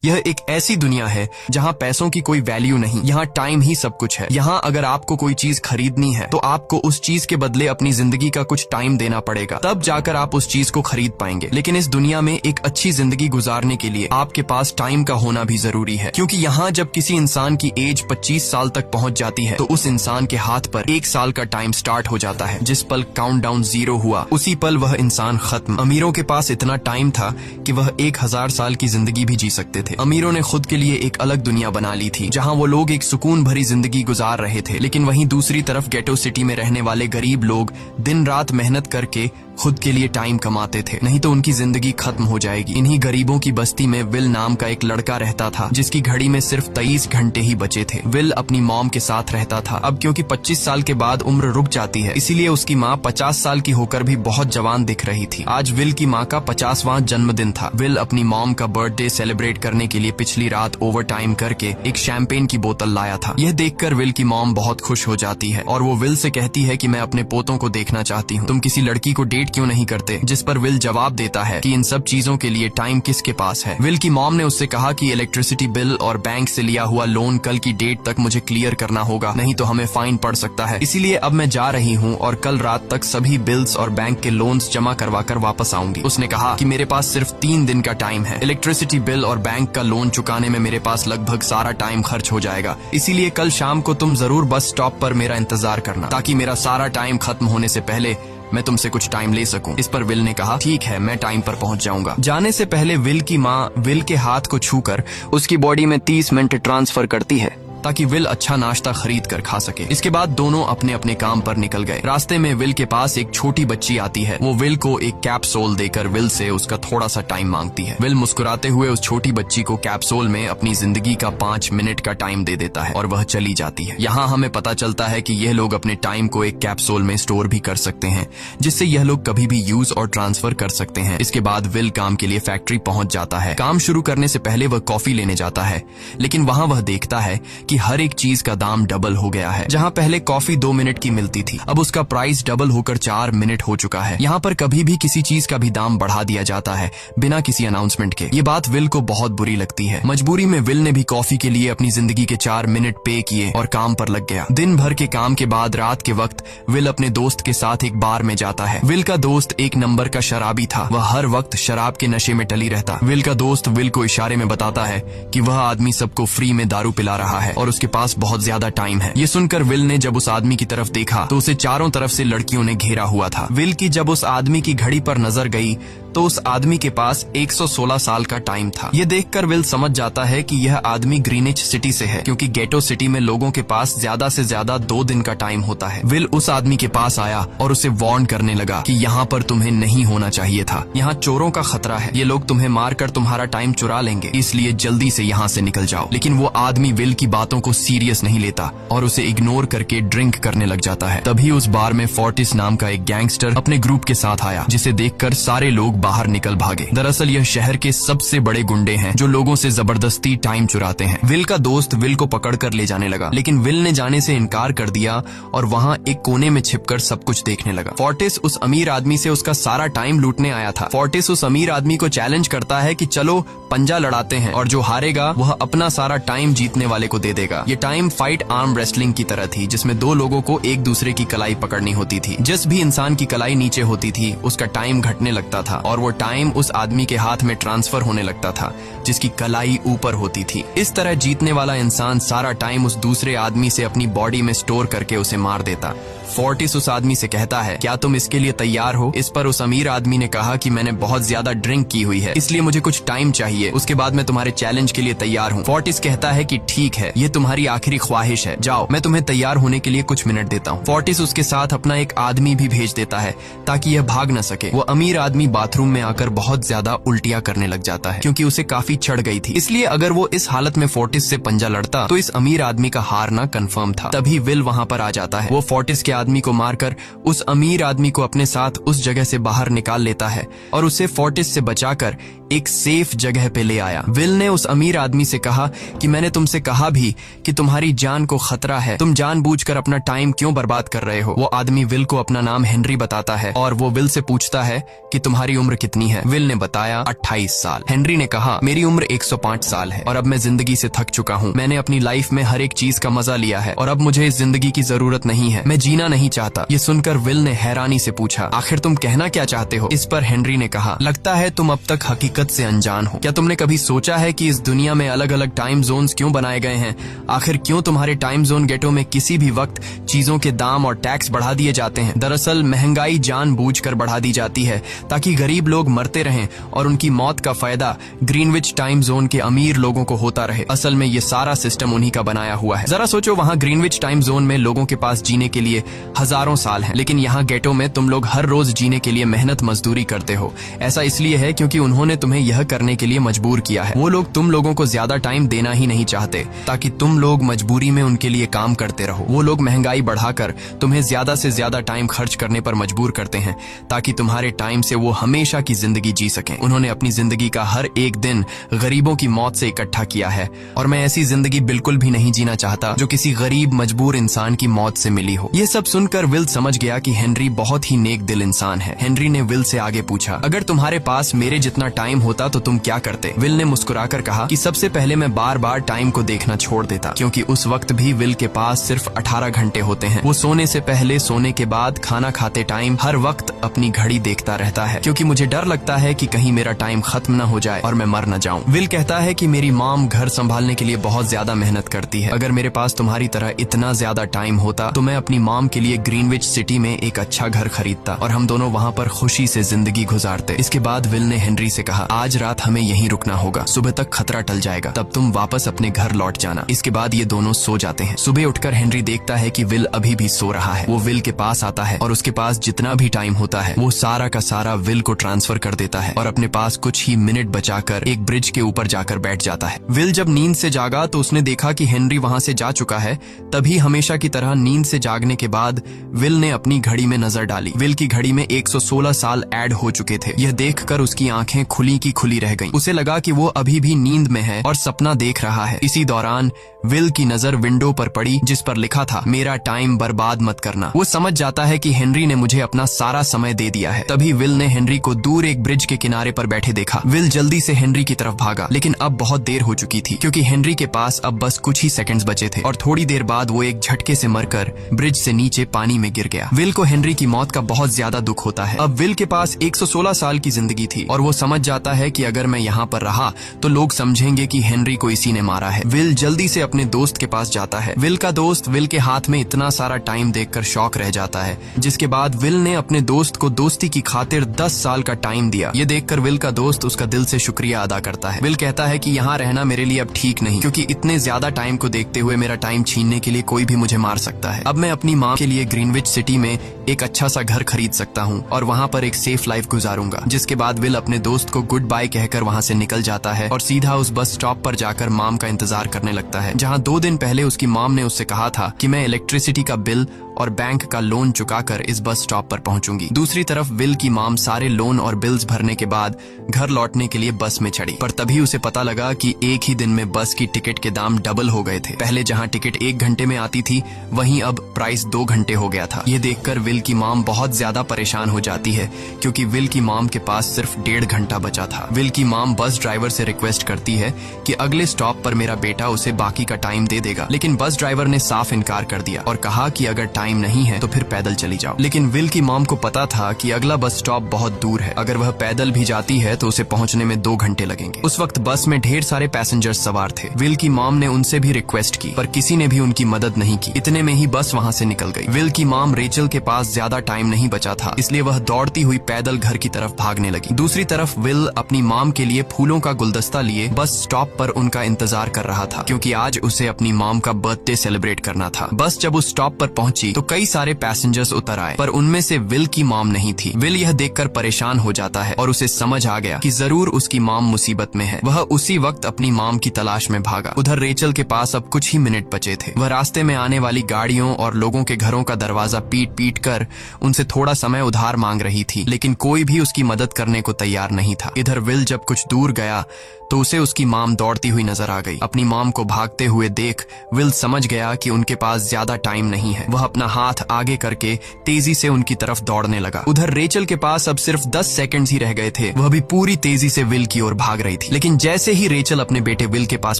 यह एक ऐसी दुनिया है जहाँ पैसों की कोई वैल्यू नहीं, यहाँ टाइम ही सब कुछ है। यहाँ अगर आपको कोई चीज खरीदनी है तो आपको उस चीज के बदले अपनी जिंदगी का कुछ टाइम देना पड़ेगा, तब जाकर आप उस चीज को खरीद पाएंगे। लेकिन इस दुनिया में एक अच्छी जिंदगी गुजारने के लिए आपके पास टाइम का होना भी जरूरी है, क्योंकि यहाँ जब किसी इंसान की एज 25 साल तक पहुँच जाती है तो उस इंसान के हाथ पर 1 साल का टाइम स्टार्ट हो जाता है। जिस पल काउंटडाउन 0 हुआ उसी पल वह इंसान खत्म। अमीरों के पास इतना टाइम था कि वह 1000 साल की जिंदगी भी जी सकते थे। अमीरों ने खुद के लिए एक अलग दुनिया बना ली थी जहां वो लोग एक सुकून भरी जिंदगी गुजार रहे थे। लेकिन वहीं दूसरी तरफ गेटो सिटी में रहने वाले गरीब लोग दिन रात मेहनत करके खुद के लिए टाइम कमाते थे, नहीं तो उनकी जिंदगी खत्म हो जाएगी। इन्हीं गरीबों की बस्ती में विल नाम का एक लड़का रहता था जिसकी घड़ी में सिर्फ 23 घंटे ही बचे थे। विल अपनी मॉम के साथ रहता था। अब क्योंकि 25 साल के बाद उम्र रुक जाती है, इसीलिए उसकी माँ 50 साल की होकर भी बहुत जवान दिख रही थी। आज विल की माँ का 50वां जन्मदिन था। विल अपनी मॉम का बर्थडे सेलिब्रेट करने के लिए पिछली रात ओवर टाइम करके एक शैंपेन की बोतल लाया था। यह देखकर विल की मॉम बहुत खुश हो जाती है और वो विल से कहती है कि मैं अपने पोतों को देखना चाहती हूँ, तुम किसी लड़की को डेट क्यों नहीं करते? जिस पर विल जवाब देता है कि इन सब चीजों के लिए टाइम किसके पास है। विल की मॉम ने उससे कहा कि इलेक्ट्रिसिटी बिल और बैंक से लिया हुआ लोन कल की डेट तक मुझे क्लियर करना होगा, नहीं तो हमें फाइन पड़ सकता है। इसीलिए अब मैं जा रही हूँ और कल रात तक सभी बिल्स और बैंक के लोन्स जमा करवा कर वापस आऊंगी। उसने कहा कि मेरे पास सिर्फ 3 दिन का टाइम है। इलेक्ट्रिसिटी बिल और बैंक का लोन चुकाने में मेरे पास लगभग सारा टाइम खर्च हो जाएगा, इसीलिए कल शाम को तुम जरूर बस स्टॉप पर मेरा इंतजार करना, ताकि मेरा सारा टाइम खत्म होने से पहले मैं तुमसे कुछ टाइम ले सकूं। इस पर विल ने कहा ठीक है, मैं टाइम पर पहुंच जाऊंगा। जाने से पहले विल की माँ विल के हाथ को छूकर उसकी बॉडी में 30 मिनट ट्रांसफर करती है ताकि विल अच्छा नाश्ता खरीद कर खा सके। इसके बाद दोनों अपने अपने काम पर निकल गए। रास्ते में विल के पास एक छोटी बच्ची आती है। वो विल को एक कैप्सूल देकर विल से उसका थोड़ा सा टाइम मांगती है। विल मुस्कुराते हुए उस छोटी बच्ची को कैप्सूल में अपनी जिंदगी का 5 मिनट का टाइम दे देता है और वह चली जाती है। यहाँ हमें पता चलता है कि यह लोग अपने टाइम को एक कैप्सूल में स्टोर भी कर सकते हैं, जिससे यह लोग कभी भी यूज और ट्रांसफर कर सकते हैं। इसके बाद विल काम के लिए फैक्ट्री पहुंच जाता है। काम शुरू करने से पहले वह कॉफी लेने जाता है, लेकिन वहाँ वह देखता है कि हर एक चीज का दाम डबल हो गया है। जहां पहले कॉफी 2 मिनट की मिलती थी, अब उसका प्राइस डबल होकर 4 मिनट हो चुका है। यहाँ पर कभी भी किसी चीज का भी दाम बढ़ा दिया जाता है बिना किसी अनाउंसमेंट के। ये बात विल को बहुत बुरी लगती है। मजबूरी में विल ने भी कॉफी के लिए अपनी जिंदगी के 4 मिनट पे किए और काम पर लग गया। दिन भर के काम के बाद रात के वक्त विल अपने दोस्त के साथ एक बार में जाता है। विल का दोस्त 1 नंबर का शराबी था। वह हर वक्त शराब के नशे में टली रहता। विल का दोस्त विल को इशारे में बताता है कि वह आदमी सबको फ्री में दारू पिला रहा है और उसके पास बहुत ज्यादा टाइम है। ये सुनकर विल ने जब उस आदमी की तरफ देखा तो उसे चारों तरफ से लड़कियों ने घेरा हुआ था। विल की जब उस आदमी की घड़ी पर नजर गई तो उस आदमी के पास 116 साल का टाइम था। ये देखकर विल समझ जाता है कि यह आदमी ग्रीनिच सिटी से है, क्योंकि गेटो सिटी में लोगों के पास ज्यादा से ज्यादा 2 दिन का टाइम होता है। विल उस आदमी के पास आया और उसे वार्न करने लगा कि यहाँ पर तुम्हें नहीं होना चाहिए था। यहाँ चोरों का खतरा है, ये लोग तुम्हें मारकर तुम्हारा टाइम चुरा लेंगे, इसलिए जल्दी से यहाँ से निकल जाओ। लेकिन वो आदमी विल की बातों को सीरियस नहीं लेता और उसे इग्नोर करके ड्रिंक करने लग जाता है। तभी उस बार में फोर्टिस नाम का एक गैंगस्टर अपने ग्रुप के साथ आया, जिसे देखकर सारे लोग बाहर निकल भागे। दरअसल यह शहर के सबसे बड़े गुंडे हैं जो लोगों से जबरदस्ती टाइम चुराते हैं। विल का दोस्त विल को पकड़कर ले जाने लगा, लेकिन विल ने जाने से इनकार कर दिया और वहाँ एक कोने में छिपकर सब कुछ देखने लगा। फोर्टिस उस अमीर आदमी से उसका सारा टाइम लूटने आया था। फोर्टिस उस अमीर आदमी को चैलेंज करता है कि चलो पंजा लड़ाते हैं और जो हारेगा वह अपना सारा टाइम जीतने वाले को दे देगा। ये टाइम फाइट आर्म रेसलिंग की तरह थी, जिसमें 2 लोगों को एक दूसरे की कलाई पकड़नी होती थी। जिस भी इंसान की कलाई नीचे होती थी उसका टाइम घटने लगता था और वो टाइम उस आदमी के हाथ में ट्रांसफर होने लगता था जिसकी कलाई ऊपर होती थी। इस तरह जीतने वाला इंसान सारा टाइम उस दूसरे आदमी से अपनी बॉडी में स्टोर करके उसे मार देता। फोर्टिस उस आदमी से कहता है क्या तुम इसके लिए तैयार हो? इस पर उस अमीर आदमी ने कहा कि मैंने बहुत ज्यादा ड्रिंक की हुई है, इसलिए मुझे कुछ टाइम चाहिए, उसके बाद मैं तुम्हारे चैलेंज के लिए तैयार हूँ। फोर्टिस कहता है कि ठीक है, ये तुम्हारी आखिरी ख्वाहिश है, जाओ मैं तुम्हें तैयार होने के लिए कुछ मिनट देता हूँ। फोर्टिस उसके साथ अपना एक आदमी भी भेज देता है ताकि यह भाग न सके। वो अमीर आदमी बाथरूम में आकर बहुत ज्यादा उल्टियां करने लग जाता है क्योंकि उसे काफी चढ़ गई थी। इसलिए अगर वो इस हालत में फोर्टिस से पंजा लड़ता तो इस अमीर आदमी का हारना कंफर्म था। तभी विल वहाँ पर आ जाता है। वो फोर्टिस के आदमी को मारकर उस अमीर आदमी को अपने साथ उस जगह से बाहर निकाल लेता है और उसे फोर्टिस से बचाकर एक सेफ जगह पे ले आया। विल ने उस अमीर आदमी से कहा कि मैंने तुमसे कहा भी कि तुम्हारी जान को खतरा है, तुम जानबूझकर अपना टाइम क्यों बर्बाद कर रहे हो। वो आदमी विल को अपना नाम हेनरी बताता है और वो विल से पूछता है कि तुम्हारी उम्र कितनी है। विल ने बताया 28 साल। हेनरी ने कहा मेरी उम्र 105 साल है और अब मैं जिंदगी से थक चुका हूँ। मैंने अपनी लाइफ में हर एक चीज का मजा लिया है और अब मुझे इस जिंदगी की जरूरत नहीं है, मैं जीना नहीं चाहता। ये सुनकर विल ने हैरानी से पूछा आखिर तुम कहना क्या चाहते हो। इस पर हेनरी ने कहा लगता है तुम अब तक हकीकत से अनजान हो। क्या तुमने कभी सोचा है कि इस दुनिया में अलग अलग टाइम जोन्स क्यों बनाए गए हैं? आखिर क्यों तुम्हारे टाइम जोन गेटो में किसी भी वक्त चीजों के दाम और टैक्स बढ़ा दिए जाते हैं? दरअसल महंगाई जानबूझकर बढ़ा दी जाती है ताकि गरीब लोग मरते रहें और उनकी मौत का फायदा ग्रीनविच टाइम जोन के अमीर लोगों को होता रहे। असल में ये सारा सिस्टम उन्हीं का बनाया हुआ है। जरा सोचो, वहाँ ग्रीनविच टाइम जोन में लोगों के पास जीने के लिए हजारों साल हैं, लेकिन यहाँ गेटो में तुम लोग हर रोज जीने के लिए मेहनत मजदूरी करते हो। ऐसा इसलिए है क्योंकि उन्होंने तुम्हें यह करने के लिए मजबूर किया है। वो लोग तुम लोगों को ज्यादा टाइम देना ही नहीं चाहते ताकि तुम लोग मजबूरी में उनके लिए काम करते रहो। वो लोग महंगाई बढ़ाकर तुम्हें ज्यादा से ज्यादा टाइम खर्च करने पर मजबूर करते हैं ताकि तुम्हारे टाइम से वो हमेशा की जिंदगी जी सकें। उन्होंने अपनी जिंदगी का हर एक दिन गरीबों की मौत से इकट्ठा किया है और मैं ऐसी जिंदगी बिल्कुल भी नहीं जीना चाहता जो किसी गरीब मजबूर इंसान की मौत से मिली हो। ये सब सुनकर विल समझ गया कि हेनरी बहुत ही नेक दिल इंसान है। हेनरी ने विल से आगे पूछा अगर तुम्हारे पास मेरे जितना टाइम होता तो तुम क्या करते? विल ने मुस्कुराकर कहा कि सबसे पहले मैं बार बार टाइम को देखना छोड़ देता, क्योंकि उस वक्त भी विल के पास सिर्फ 18 घंटे होते हैं। वो सोने से पहले, सोने के बाद, खाना खाते टाइम हर वक्त अपनी घड़ी देखता रहता है, क्योंकि मुझे डर लगता है कि कहीं मेरा टाइम खत्म न हो जाए और मैं मर न जाऊं। विल कहता है कि मेरी मॉम घर संभालने के लिए बहुत ज्यादा मेहनत करती है। अगर मेरे पास तुम्हारी तरह इतना ज्यादा टाइम होता तो मैं अपनी मॉम के लिए ग्रीनविच सिटी में एक अच्छा घर खरीदता और हम दोनों वहाँ पर खुशी से जिंदगी गुजारते। इसके बाद विल ने हेनरी से कहा आज रात हमें यहीं रुकना होगा, सुबह तक खतरा टल जाएगा, तब तुम वापस अपने घर लौट जाना। इसके बाद ये दोनों सो जाते हैं। सुबह उठकर हेनरी देखता है कि विल अभी भी सो रहा है। वो विल के पास आता है और उसके पास जितना भी टाइम होता है वो सारा का सारा विल को ट्रांसफर कर देता है और अपने पास कुछ ही मिनट बचाकर एक ब्रिज के ऊपर जाकर बैठ जाता है। विल जब नींद से जागा तो उसने देखा कि हेनरी वहां से जा चुका है। तभी हमेशा की तरह नींद से जागने के बाद विल ने अपनी घड़ी में नजर डाली। विल की घड़ी में 116 साल ऐड हो चुके थे। यह देखकर उसकी आंखें खुली की खुली रह गईं। उसे लगा कि वो अभी भी नींद में है और सपना देख रहा है। इसी दौरान विल की नजर विंडो पर पड़ी जिस पर लिखा था मेरा टाइम बर्बाद मत करना। वो समझ जाता है कि हेनरी ने मुझे अपना सारा समय दे दिया है। तभी विल ने हेनरी को दूर एक ब्रिज के किनारे पर बैठे देखा। विल जल्दी से हेनरी की तरफ भागा, लेकिन अब बहुत देर हो चुकी थी क्योंकि हेनरी के पास अब बस कुछ ही सेकंड्स बचे थे और थोड़ी देर बाद वो एक झटके से मरकर ब्रिज से नीचे पानी में गिर गया। विल को हेनरी की मौत का बहुत ज्यादा दुख होता है। अब विल के पास 116 साल की जिंदगी थी और वो समझ जाता है कि अगर मैं यहाँ पर रहा तो लोग समझेंगे कि हेनरी को इसी ने मारा है। विल जल्दी से अपने दोस्त के पास जाता है। विल का दोस्त विल के हाथ में इतना सारा टाइम देखकर शॉक रह जाता है, जिसके बाद विल ने अपने दोस्त को दोस्ती की खातिर 10 साल का टाइम दिया। ये देखकर विल का दोस्त उसका दिल से शुक्रिया अदा करता है। विल कहता है कि यहाँ रहना मेरे लिए अब ठीक नहीं, क्योंकि इतने ज्यादा टाइम को देखते हुए मेरा टाइम छीनने के लिए कोई भी मुझे मार सकता है। अब मैं अपनी माँ के लिए ग्रीनविच सिटी में एक अच्छा सा घर खरीद सकता हूँ और वहाँ पर एक सेफ लाइफ गुजारूंगा। जिसके बाद विल अपने दोस्त को गुड बाय कहकर वहाँ से निकल जाता है और सीधा उस बस स्टॉप पर जाकर मॉम का इंतजार करने लगता है, जहाँ 2 दिन पहले उसकी मॉम ने उससे कहा था कि मैं इलेक्ट्रिसिटी का बिल और बैंक का लोन चुकाकर इस बस स्टॉप पर पहुंचूंगी। दूसरी तरफ विल की मॉम सारे लोन और बिल्स भरने के बाद घर लौटने के लिए बस में चढ़ी, पर तभी उसे पता लगा कि एक ही दिन में बस की टिकट के दाम डबल हो गए थे। पहले जहां टिकट 1 घंटे में आती थी वहीं अब प्राइस 2 घंटे हो गया था। ये देखकर विल की मॉम बहुत ज्यादा परेशान हो जाती है, क्योंकि विल की मॉम के पास सिर्फ 1.5 घंटा बचा था। विल की मॉम बस ड्राइवर से रिक्वेस्ट करती है कि अगले स्टॉप पर मेरा बेटा उसे बाकी का टाइम दे देगा, लेकिन बस ड्राइवर ने साफ इनकार कर दिया और कहा कि अगर टाइम नहीं है तो फिर पैदल चली जाओ। लेकिन विल की मॉम को पता था कि अगला बस स्टॉप बहुत दूर है। अगर वह पैदल भी जाती है तो उसे पहुंचने में 2 घंटे लगेंगे। उस वक्त बस में ढेर सारे पैसेंजर्स सवार थे। विल की मॉम ने उनसे भी रिक्वेस्ट की, पर किसी ने भी उनकी मदद नहीं की। इतने में ही बस वहां से निकल गई। विल की मॉम रेचल के पास ज्यादा टाइम नहीं बचा था, इसलिए वह दौड़ती हुई पैदल घर की तरफ भागने लगी। दूसरी तरफ विल अपनी मॉम के लिए फूलों का गुलदस्ता लिए बस स्टॉप पर उनका इंतजार कर रहा था, क्योंकि आज उसे अपनी मॉम का बर्थडे सेलिब्रेट करना था। बस जब उस स्टॉप पर पहुंची तो कई सारे पैसेंजर्स उतर आए, पर उनमें से विल की मॉम नहीं थी। विल यह देखकर परेशान हो जाता है और उसे समझ आ गया कि जरूर उसकी मॉम मुसीबत में है। वह उसी वक्त अपनी मॉम की तलाश में भागा। उधर रेचल के पास अब कुछ ही मिनट बचे थे। वह रास्ते में आने वाली गाड़ियों और लोगों के घरों का दरवाजा पीट पीट कर उनसे थोड़ा समय उधार मांग रही थी, लेकिन कोई भी उसकी मदद करने को तैयार नहीं था। इधर विल जब कुछ दूर गया तो उसे उसकी मॉम दौड़ती हुई नजर आ गई। अपनी मॉम को भागते हुए देख विल समझ गया कि उनके पास ज्यादा टाइम नहीं है। वह अपना हाथ आगे करके तेजी से उनकी तरफ दौड़ने लगा। उधर रेचल के पास अब सिर्फ 10 सेकंड्स ही रह गए थे। वह भी पूरी तेजी से विल की ओर भाग रही थी, लेकिन जैसे ही रेचल अपने बेटे विल के पास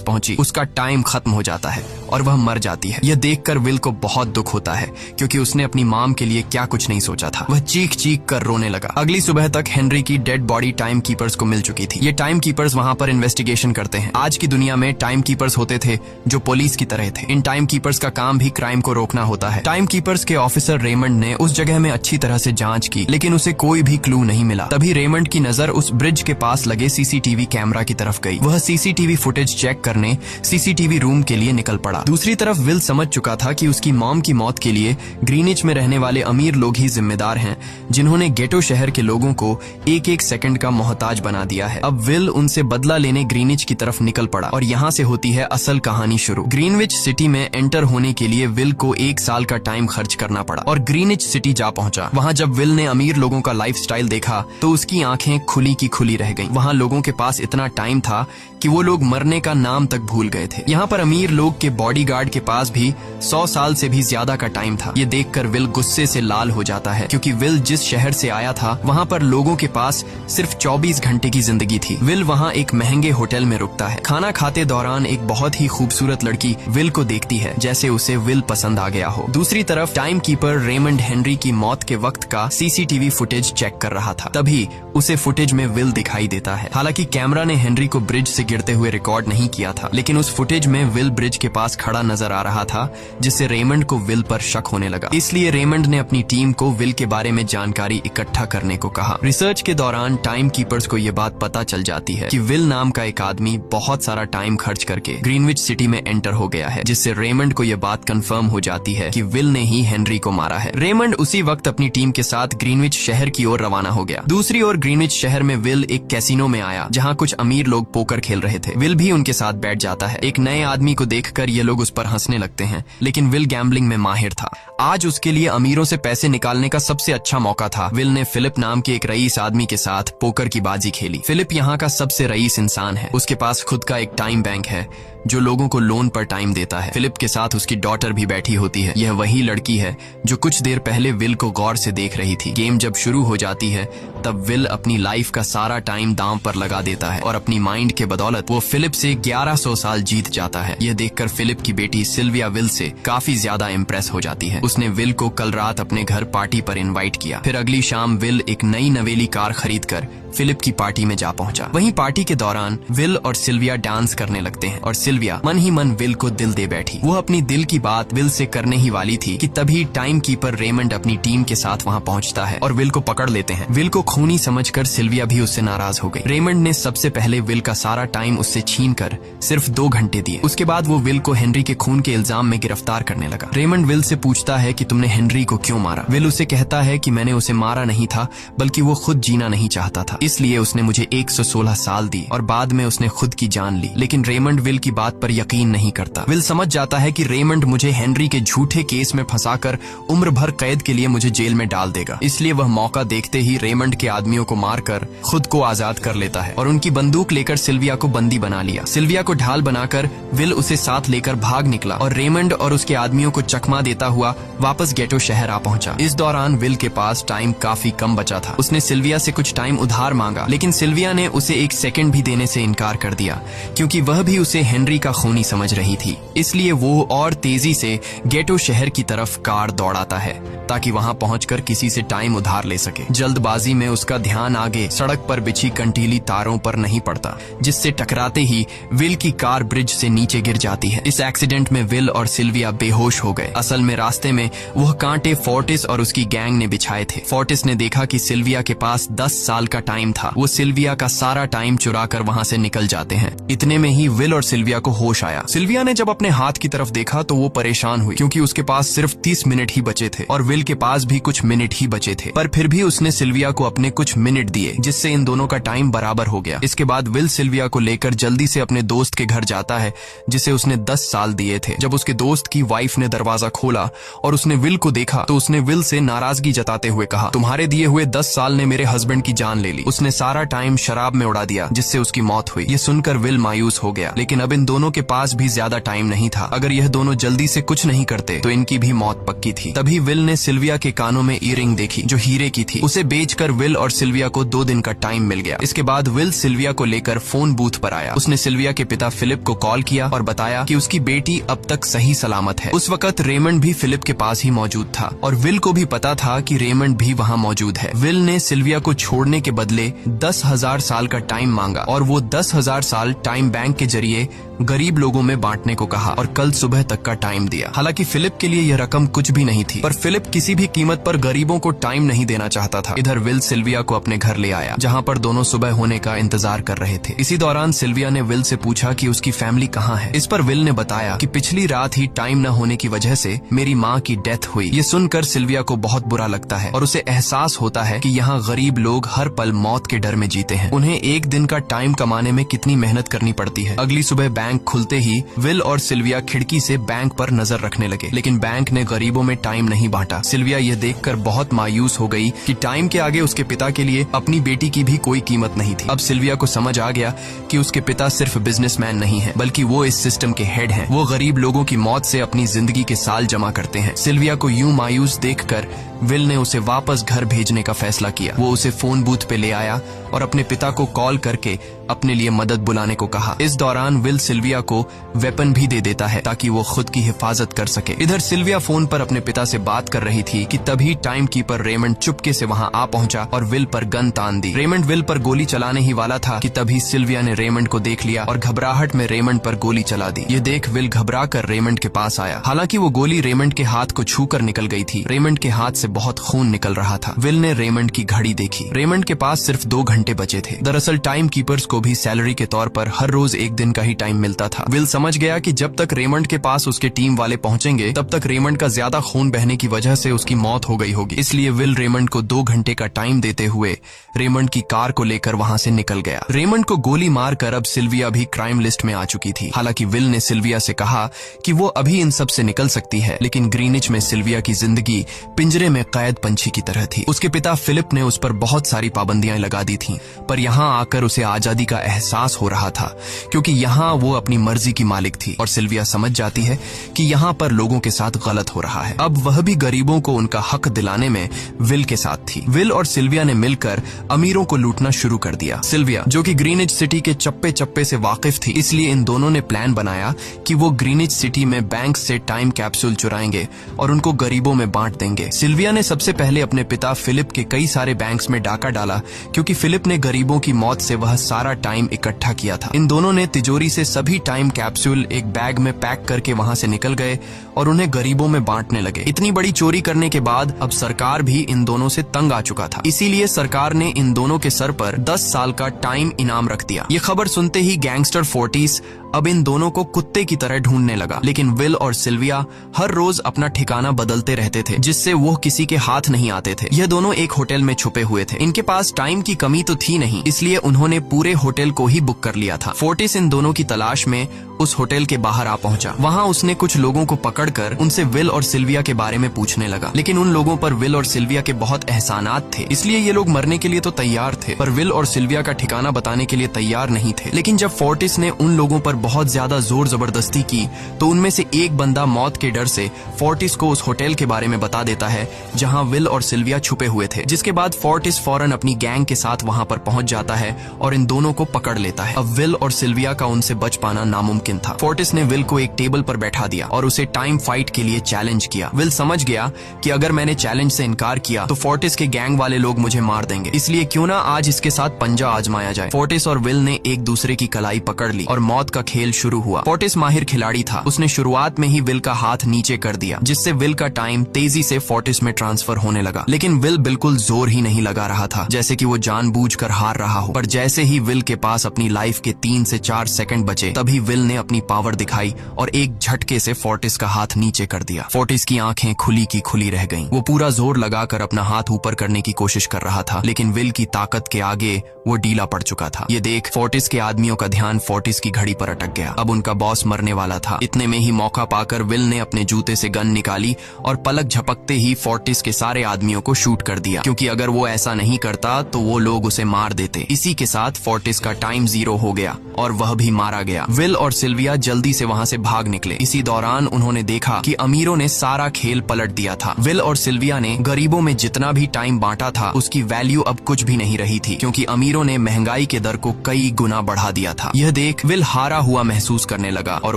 पहुंची, उसका टाइम खत्म हो जाता है और वह मर जाती है। यह देखकर विल को बहुत दुख होता है, क्योंकि उसने अपनी मॉम के लिए क्या कुछ नहीं सोचा था। वह चीख चीख कर रोने लगा। अगली सुबह तक हेनरी की डेड बॉडी टाइम कीपर्स को मिल चुकी थी। ये टाइम कीपर्स वहां पर इन्वेस्टिगेशन करते हैं। आज की दुनिया में टाइम कीपर्स होते थे जो पुलिस की तरह थे। इन टाइम कीपर्स का काम भी क्राइम को रोकना होता है। टाइम कीपर्स के ऑफिसर रेमंड ने उस जगह में अच्छी तरह से जांच की, लेकिन उसे कोई भी क्लू नहीं मिला। तभी रेमंड की नजर उस ब्रिज के पास लगे सीसीटीवी कैमरा की तरफ गई। वह सीसीटीवी फुटेज चेक करने सीसीटीवी रूम के लिए निकल पड़ा। दूसरी तरफ विल समझ चुका था कि उसकी मॉम की मौत के लिए ग्रीनिच में रहने वाले अमीर लोग ही जिम्मेदार हैं, जिन्होंने गेटो शहर के लोगों को एक एक सेकंड का मोहताज बना दिया है। अब विल उनसे बदला लेने ग्रीनिच की तरफ निकल पड़ा और यहाँ से होती है असल कहानी शुरू। ग्रीनविच सिटी में एंटर होने के लिए विल को 1 साल का टाइम खर्च करना पड़ा और ग्रीनिच सिटी जा पहुंचा। वहाँ जब विल ने अमीर लोगों का लाइफस्टाइल देखा तो उसकी आंखें खुली की खुली रह गईं। वहाँ लोगों के पास इतना टाइम था कि वो लोग मरने का नाम तक भूल गए थे। यहाँ पर अमीर लोग के बॉडीगार्ड के पास भी 100 साल से भी ज्यादा का टाइम था। ये देखकर विल गुस्से से लाल हो जाता है, क्योंकि विल जिस शहर से आया था वहाँ पर लोगों के पास सिर्फ 24 घंटे की जिंदगी थी। विल वहाँ एक महंगे होटल में रुकता है। खाना खाते दौरान एक बहुत ही खूबसूरत लड़की विल को देखती है, जैसे उसे विल पसंद आ गया हो। दूसरी तरफ टाइम कीपर रेमंड हेनरी की मौत के वक्त का सीसीटीवी फुटेज चेक कर रहा था। तभी उसे फुटेज में विल दिखाई देता है। हालांकि कैमरा ने हेनरी को ब्रिज से गिरते हुए रिकॉर्ड नहीं किया था, लेकिन उस फुटेज में विल ब्रिज के पास खड़ा नजर आ रहा था, जिससे रेमंड को विल पर शक होने लगा। इसलिए रेमंड ने अपनी टीम को विल के बारे में जानकारी इकट्ठा करने को कहा। रिसर्च के दौरान टाइम कीपर्स को यह बात पता चल जाती है कि विल नाम का एक आदमी बहुत सारा टाइम खर्च करके ग्रीनविच सिटी में एंटर हो गया है, जिससे रेमंड को यह बात कंफर्म हो जाती है कि विल ने ही हेनरी को मारा है। रेमंड उसी वक्त अपनी टीम के साथ ग्रीनविच शहर की ओर रवाना हो गया। दूसरी ओर ग्रीनविच शहर में विल एक कैसीनो में आया, जहाँ कुछ अमीर लोग पोकर खेल रहे थे। विल भी उनके साथ बैठ जाता है। एक नए आदमी को देखकर ये लोग उस पर हंसने लगते हैं, लेकिन विल गैम्बलिंग में माहिर था। आज उसके लिए अमीरों से पैसे निकालने का सबसे अच्छा मौका था। विल ने फिलिप नाम के एक रईस आदमी के साथ पोकर की बाजी खेली। फिलिप यहाँ का सबसे रईस इंसान है। उसके पास खुद का एक टाइम बैंक है जो लोगों को लोन पर टाइम देता है। फिलिप के साथ उसकी डॉटर भी बैठी होती है। यह वही लड़की है जो कुछ देर पहले विल को गौर से देख रही थी। गेम जब शुरू हो जाती है तब विल अपनी लाइफ का सारा टाइम दांव पर लगा देता है और अपनी माइंड के बदौलत वो फिलिप से 1100 साल जीत जाता है। यह देखकर फिलिप की बेटी सिल्विया विल से काफी ज्यादा इम्प्रेस हो जाती है। उसने विल को कल रात अपने घर पार्टी पर इनवाइट किया। फिर अगली शाम विल एक नई नवेली कार खरीदकर फिलिप की पार्टी में जा पहुंचा। वहीं पार्टी के दौरान विल और सिल्विया डांस करने लगते हैं और सिल्विया मन ही मन विल को दिल दे बैठी। वो अपनी दिल की बात विल से करने ही वाली थी कि तभी टाइम कीपर रेमंड अपनी टीम के साथ वहां पहुंचता है और विल को पकड़ लेते हैं। विल को खूनी समझकर सिल्विया भी उससे नाराज हो गई। रेमंड ने सबसे पहले विल का सारा टाइम उससे छीनकर सिर्फ 2 घंटे दिए। उसके बाद वो विल को हेनरी के खून के इल्जाम में गिरफ्तार करने लगा। रेमंड विल से पूछता है कि तुमने हेनरी को क्यों मारा। विल उसे कहता है कि मैंने उसे मारा नहीं था, बल्कि वो खुद जीना नहीं चाहता था, इसलिए उसने मुझे 116 साल दी और बाद में उसने खुद की जान ली। लेकिन रेमंड विल की बात पर यकीन नहीं करता। विल समझ जाता है कि रेमंड मुझे हेनरी के झूठे केस में फंसाकर उम्र भर कैद के लिए मुझे जेल में डाल देगा, इसलिए वह मौका देखते ही रेमंड के आदमियों को मारकर खुद को आजाद कर लेता है और उनकी बंदूक लेकर सिल्विया को बंदी बना लिया। सिल्विया को ढाल बनाकर विल उसे साथ लेकर भाग निकला और रेमंड और उसके आदमियों को चकमा देता हुआ वापस गेटो शहर आ पहुंचा। इस दौरान विल के पास टाइम काफी कम बचा था। उसने सिल्विया से कुछ टाइम उधार मांगा, लेकिन सिल्विया ने उसे 1 सेकंड भी देने से इनकार कर दिया, क्योंकि वह भी उसे हेनरी का खूनी समझ रही थी। इसलिए वो और तेजी से गेटो शहर की तरफ कार दौड़ाता है ताकि वहां पहुंचकर किसी से टाइम उधार ले सके। जल्दबाजी में उसका ध्यान आगे सड़क पर बिछी कंटीली तारों पर नहीं पड़ता, जिससे टकराते ही विल की कार ब्रिज से नीचे गिर जाती है। इस एक्सीडेंट में विल और सिल्विया बेहोश हो गए। असल में रास्ते में वह कांटे फोर्टिस और उसकी गैंग ने बिछाए थे। फोर्टिस ने देखा कि सिल्विया के पास 10 साल का टाइम था। वो सिल्विया का सारा टाइम चुरा कर वहाँ से निकल जाते हैं। इतने में ही विल और सिल्विया को होश आया। सिल्विया ने जब अपने हाथ की तरफ देखा तो वो परेशान हुई, क्योंकि उसके पास सिर्फ 30 मिनट ही बचे थे और विल के पास भी कुछ मिनट ही बचे थे। पर फिर भी उसने सिल्विया को अपने कुछ मिनट दिए, जिससे इन दोनों का टाइम बराबर हो गया। इसके बाद विल सिल्विया को लेकर जल्दी से अपने दोस्त के घर जाता है, जिसे उसने 10 साल दिए थे। जब उसके दोस्त की वाइफ ने दरवाजा खोला और उसने विल को देखा तो उसने विल से नाराजगी जताते हुए कहा, तुम्हारे दिए हुए 10 साल ने मेरे हस्बैंड की जान ले ली। उसने सारा टाइम शराब में उड़ा दिया, जिससे उसकी मौत हुई। ये सुनकर विल मायूस हो गया, लेकिन अब इन दोनों के पास भी ज्यादा टाइम नहीं था। अगर यह दोनों जल्दी से कुछ नहीं करते तो इनकी भी मौत पक्की थी। तभी विल ने सिल्विया के कानों में ईयरिंग देखी, जो हीरे की थी। उसे बेचकर विल और सिल्विया को 2 दिन का टाइम मिल गया। इसके बाद विल सिल्विया को लेकर फोन बूथ पर आया। उसने सिल्विया के पिता फिलिप को कॉल किया और बताया कि उसकी बेटी अब तक सही सलामत है। उस वक्त रेमंड भी फिलिप के पास ही मौजूद था और विल को भी पता था कि रेमंड भी वहाँ मौजूद है। विल ने सिल्विया को छोड़ने के बदले 10,000 साल का टाइम मांगा और वो 10,000 साल टाइम बैंक के जरिए गरीब लोगों में बांटने को कहा और कल सुबह तक का टाइम दिया। हालांकि फिलिप के लिए यह रकम कुछ भी नहीं थी, पर फिलिप किसी भी कीमत पर गरीबों को टाइम नहीं देना चाहता था। इधर विल सिल्विया को अपने घर ले आया, जहाँ पर दोनों सुबह होने का इंतजार कर रहे थे। इसी दौरान सिल्विया ने विल से पूछा कि उसकी फैमिली कहाँ है। इस पर विल ने बताया कि पिछली रात ही टाइम न होने की वजह से मेरी माँ की डेथ हुई। ये सुनकर सिल्विया को बहुत बुरा लगता है और उसे एहसास होता है कि यहाँ गरीब लोग हर पल मौत के डर में जीते हैं। उन्हें एक दिन का टाइम कमाने में कितनी मेहनत करनी पड़ती है। अगली सुबह बैंक खुलते ही विल और सिल्विया खिड़की से बैंक पर नजर रखने लगे, लेकिन बैंक ने गरीबों में टाइम नहीं बांटा। सिल्विया यह देखकर बहुत मायूस हो गई कि टाइम के आगे उसके पिता के लिए अपनी बेटी की भी कोई कीमत नहीं थी। अब सिल्विया को समझ आ गया कि उसके पिता सिर्फ बिजनेसमैन नहीं है, बल्कि वो इस सिस्टम के हेड हैं। वो गरीब लोगों की मौत से अपनी जिंदगी के साल जमा करते हैं। सिल्विया को यूं मायूस देखकर विल ने उसे वापस घर भेजने का फैसला किया। वो उसे फोन बूथ पे ले आया और अपने पिता को कॉल करके अपने लिए मदद बुलाने को कहा। इस दौरान विल सिल्विया को वेपन भी दे देता है ताकि वो खुद की हिफाजत कर सके। इधर सिल्विया फोन पर अपने पिता से बात कर रही थी कि तभी टाइम कीपर रेमंड चुपके से वहाँ आ पहुंचा और विल पर गन तान दी। रेमंड विल पर गोली चलाने ही वाला था कि तभी सिल्विया ने रेमंड को देख लिया और घबराहट में रेमंड पर गोली चला दी। ये देख विल घबरा कर रेमंड के पास आया। हालांकि वो गोली रेमंड के हाथ को छू कर निकल गई थी। रेमंड के हाथ से बहुत खून निकल रहा था। विल ने रेमंड की घड़ी देखी। रेमंड के पास सिर्फ 2 घंटे बचे थे। दरअसल टाइम कीपर्स को भी सैलरी के तौर पर हर रोज 1 दिन का ही टाइम मिलता था। विल समझ गया कि जब तक रेमंड के पास उसके टीम वाले पहुंचेंगे तब तक रेमंड का ज्यादा खून बहने की वजह से उसकी मौत हो गई होगी। इसलिए विल रेमंड को 2 घंटे का टाइम देते हुए रेमंड की कार को लेकर वहां से निकल गया। रेमंड को गोली मारकर अब सिल्विया भी क्राइम लिस्ट में आ चुकी थी। हालांकि विल ने सिल्विया से कहा कि वो अभी इन सब से निकल सकती है, लेकिन ग्रीनिच में सिल्विया की जिंदगी पिंजरे में कैद पंछी की तरह थी। उसके पिता फिलिप ने उस पर बहुत सारी पाबंदियां लगा दी थीं, पर यहाँ आकर उसे आजादी का एहसास हो रहा था, क्योंकि यहाँ वो अपनी मर्जी की मालिक थी और सिल्विया समझ जाती है कि यहाँ पर लोगों के साथ गलत हो रहा है। अब वह भी गरीबों को उनका हक दिलाने में विल के साथ थी। विल और सिल्विया ने मिलकर अमीरों को लूटना शुरू कर दिया। सिल्विया, जो कि ग्रीनिच सिटी के चप्पे चप्पे से वाकिफ थी, इसलिए इन दोनों ने प्लान बनाया कि वो ग्रीनिच सिटी में बैंक से टाइम कैप्सूल चुराएंगे और उनको गरीबों में बांट देंगे। सिल्विया ने सबसे पहले अपने पिता फिलिप के कई सारे बैंक्स में डाका डाला, क्योंकि फिलिप ने गरीबों की मौत से वह सारा टाइम इकट्ठा किया था। इन दोनों ने तिजोरी से सभी टाइम कैप्सूल एक बैग में पैक करके वहां से निकल गए और उन्हें गरीबों में बांटने लगे। इतनी बड़ी चोरी करने के बाद अब सरकार भी इन दोनों से तंग आ चुका था, इसीलिए सरकार ने इन दोनों के सर पर 10 साल का टाइम इनाम रख दिया। ये खबर सुनते ही गैंगस्टर फोर्टिस अब इन दोनों को कुत्ते की तरह ढूंढने लगा, लेकिन विल और सिल्विया हर रोज अपना ठिकाना बदलते रहते थे, जिससे वो किसी के हाथ नहीं आते थे। यह दोनों एक होटल में छुपे हुए थे। इनके पास टाइम की कमी तो थी नहीं, इसलिए उन्होंने पूरे होटल को ही बुक कर लिया था। फोर्टिस इन दोनों की तलाश में उस होटल के बाहर आ पहुंचा। वहां उसने कुछ लोगों को पकड़कर उनसे विल और सिल्विया के बारे में पूछने लगा, लेकिन उन लोगों पर विल और सिल्विया के बहुत एहसानात थे, इसलिए ये लोग मरने के लिए तो तैयार थे, पर विल और सिल्विया का ठिकाना बताने के लिए तैयार नहीं थे। लेकिन जब फोर्टिस ने उन लोगों पर बहुत ज्यादा जोर जबरदस्ती की तो उनमें से एक बंदा मौत के डर से फोर्टिस को उस होटल के बारे में बता देता है जहां विल और सिल्विया छुपे हुए थे, जिसके बाद फोर्टिस फौरन अपनी गैंग के साथ वहां पर पहुंच जाता है और इन दोनों को पकड़ लेता है। अब विल और सिल्विया का उनसे बच पाना नामुमकिन था। फोर्टिस ने विल को एक टेबल पर बैठा दिया और उसे टाइम फाइट के लिए चैलेंज किया। विल समझ गया कि अगर मैंने चैलेंज से इनकार किया तो फोर्टिस के गैंग वाले लोग मुझे मार देंगे, इसलिए क्यों ना आज इसके साथ पंजा आजमाया जाए। फोर्टिस और विल ने एक दूसरे की कलाई पकड़ ली और मौत का खेल शुरू हुआ। फोर्टिस माहिर खिलाड़ी था, उसने शुरुआत में ही विल का हाथ नीचे कर दिया, जिससे विल का टाइम तेजी से फोर्टिस में ट्रांसफर होने लगा। लेकिन विल बिल्कुल जोर ही नहीं लगा रहा था, जैसे कि वो जानबूझकर हार रहा हो। पर जैसे ही विल के पास अपनी लाइफ के 3 से 4 सेकंड बचे, तभी विल ने अपनी पावर दिखाई और एक झटके से फोर्टिस का हाथ नीचे कर दिया। फोर्टिस की आंखें खुली की खुली रह गईं। वो पूरा जोर लगाकर अपना हाथ ऊपर करने की कोशिश कर रहा था, लेकिन विल की ताकत के आगे वो ढीला पड़ चुका था। ये देख फोर्टिस के आदमियों का ध्यान फोर्टिस की घड़ी पर अटक गया। अब उनका बॉस मरने वाला था। इतने में ही मौका पाकर विल ने अपने जूते से गन निकाली और पलक झपकते ही फोर्टिस के सारे आदमियों को शूट कर दिया, क्योंकि अगर वो ऐसा नहीं करता तो वो लोग उसे मार देते। इसी के साथ फोर्टिस का टाइम 0 हो गया और वह भी मारा गया। विल और सिल्विया जल्दी से वहां से भाग निकले। इसी दौरान उन्होंने देखा कि अमीरों ने सारा खेल पलट दिया था। विल और सिल्विया ने गरीबों में जितना भी टाइम बांटा था उसकी वैल्यू अब कुछ भी नहीं रही थी, क्योंकि अमीरों ने महंगाई के दर को कई गुना बढ़ा दिया था। यह देख विल हारा हुआ महसूस करने लगा और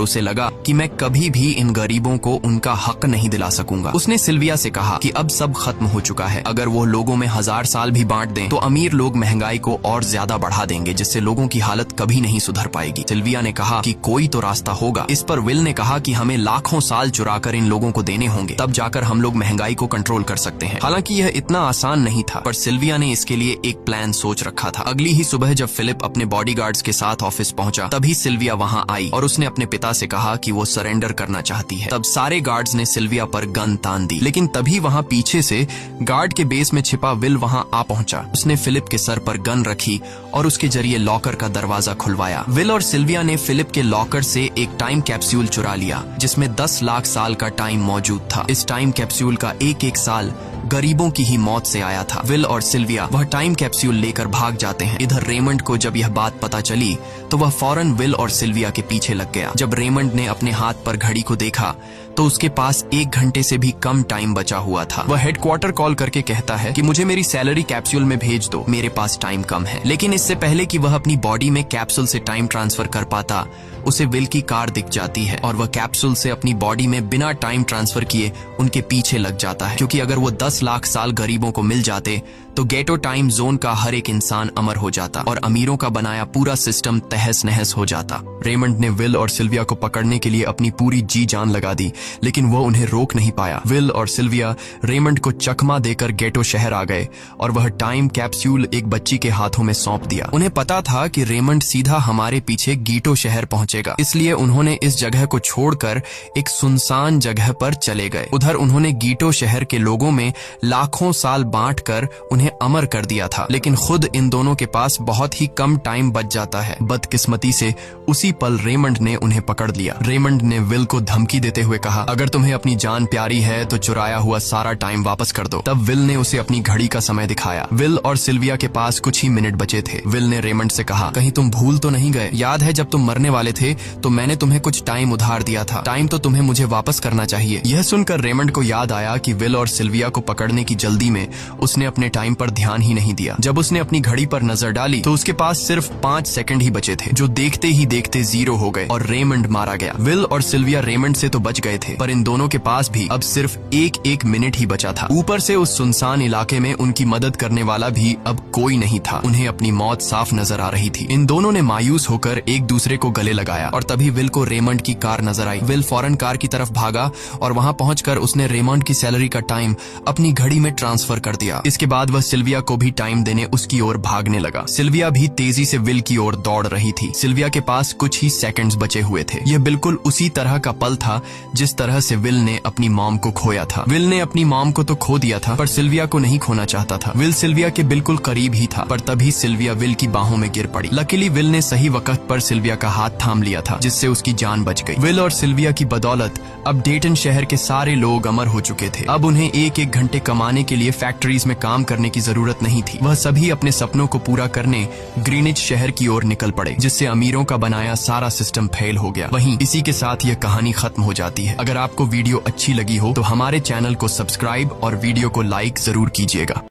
उसे लगा कि मैं कभी भी इन गरीबों को उनका हक नहीं दिला सकूंगा। उसने सिल्विया से कहा कि अब सब खत्म हो चुका है। अगर वो लोगों में 1000 साल भी बांट दें तो अमीर लोग महंगाई को और ज्यादा बढ़ा देंगे, जिससे लोगों की हालत कभी नहीं सुधर पाएगी। सिल्विया ने कहा कि कोई तो रास्ता होगा। इस पर विल ने कहा कि हमें लाखों साल चुराकर इन लोगों को देने होंगे, तब जाकर हम लोग महंगाई को कंट्रोल कर सकते हैं। हालांकि यह इतना आसान नहीं था, पर सिल्विया ने इसके लिए एक प्लान सोच रखा था। अगली ही सुबह जब फिलिप अपने बॉडीगार्ड्स के साथ ऑफिस पहुंचा, तभी सिल्विया वहां आई और उसने अपने पिता से कहा कि वो सरेंडर करना चाहती है। तब सारे गार्ड्स ने सिल्विया पर गन तान दी, लेकिन तभी वहां पीछे से गार्ड के बेस में छिपा विल वहां आ पहुंचा। उसने फिलिप के सर पर गन रखी और उसके जरिए लॉकर का दरवाजा खुलवाया। विल और सिल्विया ने फिलिप के लॉकर से एक टाइम कैप्सूल चुरा लिया, जिसमें 10 लाख साल का टाइम मौजूद था। इस टाइम कैप्सूल का एक साल गरीबों की ही मौत से आया था। विल और सिल्विया वह टाइम कैप्सूल लेकर भाग जाते हैं। इधर रेमंड को जब यह बात पता चली तो वह फौरन विल और सिल्विया के पीछे लग गया। जब रेमंड ने अपने हाथ पर घड़ी को देखा तो उसके पास 1 घंटे से भी कम टाइम बचा हुआ था। वह हेडक्वार्टर कॉल करके कहता है कि मुझे मेरी सैलरी कैप्सूल में भेज दो, मेरे पास टाइम कम है। लेकिन इससे पहले कि वह अपनी बॉडी में कैप्सूल से टाइम ट्रांसफर कर पाता, उसे विल की कार दिख जाती है और वह कैप्सूल से अपनी बॉडी में बिना टाइम ट्रांसफर किए उनके पीछे लग जाता है, क्योंकि अगर वो 10 लाख साल गरीबों को मिल जाते तो गेटो टाइम जोन का हर एक इंसान अमर हो जाता और अमीरों का बनाया पूरा सिस्टम तहस नहस हो जाता। रेमंड ने विल और सिल्विया को पकड़ने के लिए अपनी पूरी जी जान लगा दी, लेकिन वो उन्हें रोक नहीं पाया। विल और सिल्विया रेमंड को चकमा देकर गेटो शहर आ गए और वह टाइम कैप्सूल एक बच्ची के हाथों में सौंप दिया। उन्हें पता था कि रेमंड सीधा हमारे पीछे गीटो शहर पहुंचेगा, इसलिए उन्होंने इस जगह को छोड़कर एक सुनसान जगह पर चले गए। उधर उन्होंने गीटो शहर के लोगों में लाखों साल बांटकर उन्हें अमर कर दिया था, लेकिन खुद इन दोनों के पास बहुत ही कम टाइम बच जाता है। बदकिस्मती से उसी पल रेमंड ने उन्हें पकड़ लिया। रेमंड ने विल को धमकी देते हुए कहा, अगर तुम्हें अपनी जान प्यारी है तो चुराया हुआ सारा टाइम वापस कर दो। तब विल ने उसे अपनी घड़ी का समय दिखाया। विल और सिल्विया के पास कुछ ही मिनट बचे थे। विल ने रेमंड से कहा, कहीं तुम भूल तो नहीं गए? याद है जब तुम मरने वाले थे तो मैंने तुम्हें कुछ टाइम उधार दिया था, टाइम तो तुम्हें मुझे वापस करना चाहिए। यह सुनकर रेमंड को याद आया कि विल और सिल्विया को पकड़ने की जल्दी में उसने अपने टाइम पर ध्यान ही नहीं दिया। जब उसने अपनी घड़ी पर नजर डाली तो उसके पास सिर्फ 5 सेकंड ही बचे थे, जो देखते ही देखते 0 हो गए और रेमंड मारा गया। विल और सिल्विया रेमंड से तो बच गए थे, पर इन दोनों के पास भी अब सिर्फ एक मिनट ही बचा था। ऊपर से उस सुनसान इलाके में उनकी मदद करने वाला भी अब कोई नहीं था। उन्हें अपनी मौत साफ नजर आ रही थी। इन दोनों ने मायूस होकर एक दूसरे को गले लगाया और तभी विल को रेमंड की कार नजर आई। विल फौरन कार की तरफ भागा और वहां पहुंचकर उसने रेमंड की सैलरी का टाइम अपनी घड़ी में ट्रांसफर कर दिया। इसके बाद वह सिल्विया को भी टाइम देने उसकी ओर भागने लगा। सिल्विया भी तेजी से विल की ओर दौड़ रही थी। सिल्विया के पास कुछ ही सेकंड्स बचे हुए थे। यह बिल्कुल उसी तरह का पल था जिस तरह से विल ने अपनी मॉम को खोया था। विल ने अपनी मॉम को तो खो दिया था, पर सिल्विया को नहीं खोना चाहता था। विल सिल्विया के बिल्कुल करीब ही था, पर तभी सिल्विया विल की बाहों में गिर पड़ी। लकीली विल ने सही वक्त पर सिल्विया का हाथ थाम लिया था, जिससे उसकी जान बच गई। विल और सिल्विया की बदौलत अब डेटन शहर के सारे लोग अमर हो चुके थे। अब उन्हें 1-1 घंटे कमाने के लिए फैक्ट्रीज में काम करने की जरूरत नहीं थी। वह सभी अपने सपनों को पूरा करने ग्रीनिच शहर की ओर निकल पड़े, जिससे अमीरों का बनाया सारा सिस्टम फेल हो गया। वहीं इसी के साथ यह कहानी खत्म हो जाती है। अगर आपको वीडियो अच्छी लगी हो तो हमारे चैनल को सब्सक्राइब और वीडियो को लाइक जरूर कीजिएगा।